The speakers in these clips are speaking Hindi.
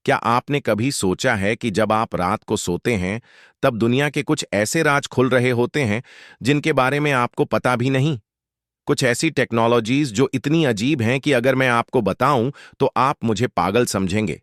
क्या आपने कभी सोचा है कि जब आप रात को सोते हैं तब दुनिया के कुछ ऐसे राज खुल रहे होते हैं जिनके बारे में आपको पता भी नहीं। कुछ ऐसी टेक्नोलॉजीज जो इतनी अजीब हैं कि अगर मैं आपको बताऊं तो आप मुझे पागल समझेंगे।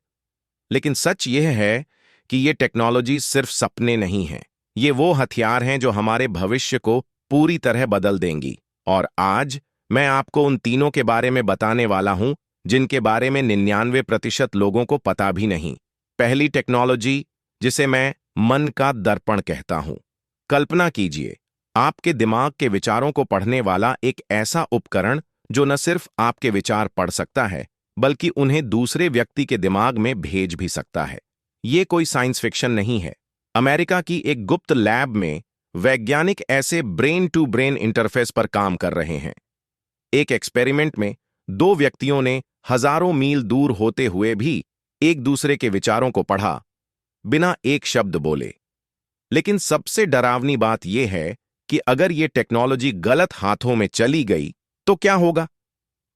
लेकिन सच यह है कि ये टेक्नोलॉजी सिर्फ सपने नहीं हैं। ये वो हथियार हैं जो हमारे भविष्य को पूरी तरह बदल देंगी। और आज मैं आपको उन तीनों के बारे में बताने वाला हूं जिनके बारे में 99% लोगों को पता भी नहीं। पहली टेक्नोलॉजी, जिसे मैं मन का दर्पण कहता हूं। कल्पना कीजिए, आपके दिमाग के विचारों को पढ़ने वाला एक ऐसा उपकरण जो न सिर्फ आपके विचार पढ़ सकता है बल्कि उन्हें दूसरे व्यक्ति के दिमाग में भेज भी सकता है। ये कोई साइंस फिक्शन नहीं है। अमेरिका की एक गुप्त लैब में वैज्ञानिक ऐसे ब्रेन टू ब्रेन इंटरफेस पर काम कर रहे हैं। एक एक्सपेरिमेंट में दो व्यक्तियों ने हजारों मील दूर होते हुए भी एक दूसरे के विचारों को पढ़ा, बिना एक शब्द बोले। लेकिन सबसे डरावनी बात यह है कि अगर यह टेक्नोलॉजी गलत हाथों में चली गई तो क्या होगा?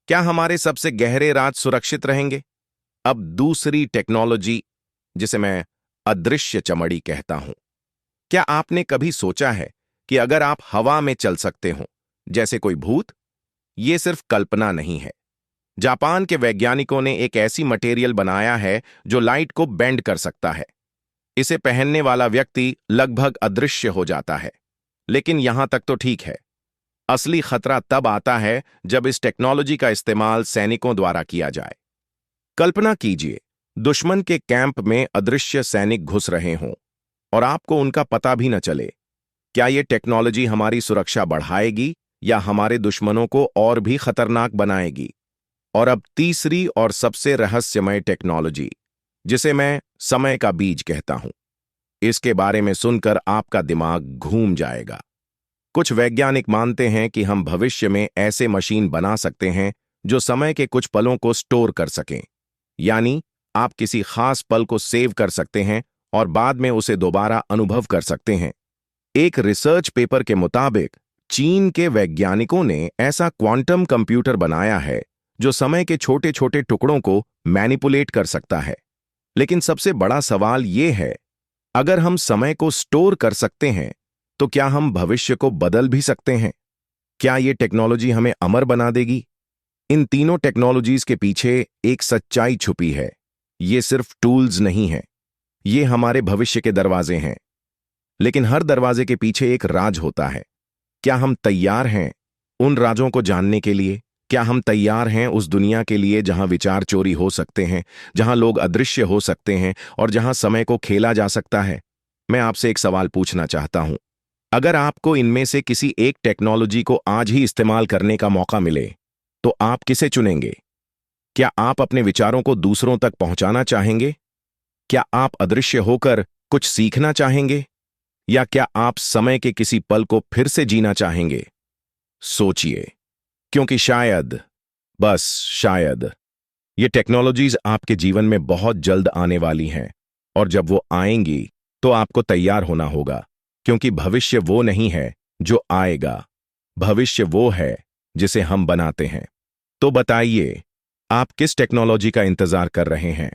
क्या हमारे सबसे गहरे राज सुरक्षित रहेंगे? अब दूसरी टेक्नोलॉजी, जिसे मैं अदृश्य चमड़ी कहता हूं। क्या आपने कभी सोचा है कि अगर आप हवा में चल सकते हो जैसे कोई भूत? यह सिर्फ कल्पना नहीं है। जापान के वैज्ञानिकों ने एक ऐसी मटेरियल बनाया है जो लाइट को बेंड कर सकता है। इसे पहनने वाला व्यक्ति लगभग अदृश्य हो जाता है। लेकिन यहां तक तो ठीक है। असली खतरा तब आता है जब इस टेक्नोलॉजी का इस्तेमाल सैनिकों द्वारा किया जाए। कल्पना कीजिए, दुश्मन के कैंप में अदृश्य सैनिक घुस रहे हों और आपको उनका पता भी न चले। क्या यह टेक्नोलॉजी हमारी सुरक्षा बढ़ाएगी या हमारे दुश्मनों को और भी खतरनाक बनाएगी? और अब तीसरी और सबसे रहस्यमय टेक्नोलॉजी, जिसे मैं समय का बीज कहता हूं। इसके बारे में सुनकर आपका दिमाग घूम जाएगा। कुछ वैज्ञानिक मानते हैं कि हम भविष्य में ऐसे मशीन बना सकते हैं जो समय के कुछ पलों को स्टोर कर सकें। यानी आप किसी खास पल को सेव कर सकते हैं और बाद में उसे दोबारा अनुभव कर सकते हैं। एक रिसर्च पेपर के मुताबिक चीन के वैज्ञानिकों ने ऐसा क्वांटम कंप्यूटर बनाया है जो समय के छोटे छोटे टुकड़ों को मैनिपुलेट कर सकता है। लेकिन सबसे बड़ा सवाल यह है, अगर हम समय को स्टोर कर सकते हैं तो क्या हम भविष्य को बदल भी सकते हैं? क्या यह टेक्नोलॉजी हमें अमर बना देगी? इन तीनों टेक्नोलॉजीज के पीछे एक सच्चाई छुपी है। ये सिर्फ टूल्स नहीं हैं, ये हमारे भविष्य के दरवाजे हैं। लेकिन हर दरवाजे के पीछे एक राज होता है। क्या हम तैयार हैं उन राजों को जानने के लिए? क्या हम तैयार हैं उस दुनिया के लिए जहां विचार चोरी हो सकते हैं, जहां लोग अदृश्य हो सकते हैं और जहां समय को खेला जा सकता है? मैं आपसे एक सवाल पूछना चाहता हूं। अगर आपको इनमें से किसी एक टेक्नोलॉजी को आज ही इस्तेमाल करने का मौका मिले तो आप किसे चुनेंगे? क्या आप अपने विचारों को दूसरों तक पहुंचाना चाहेंगे? क्या आप अदृश्य होकर कुछ सीखना चाहेंगे? या क्या आप समय के किसी पल को फिर से जीना चाहेंगे? सोचिए, क्योंकि शायद, बस शायद, ये टेक्नोलॉजीज आपके जीवन में बहुत जल्द आने वाली हैं। और जब वो आएंगी तो आपको तैयार होना होगा, क्योंकि भविष्य वो नहीं है जो आएगा, भविष्य वो है जिसे हम बनाते हैं। तो बताइए, आप किस टेक्नोलॉजी का इंतजार कर रहे हैं?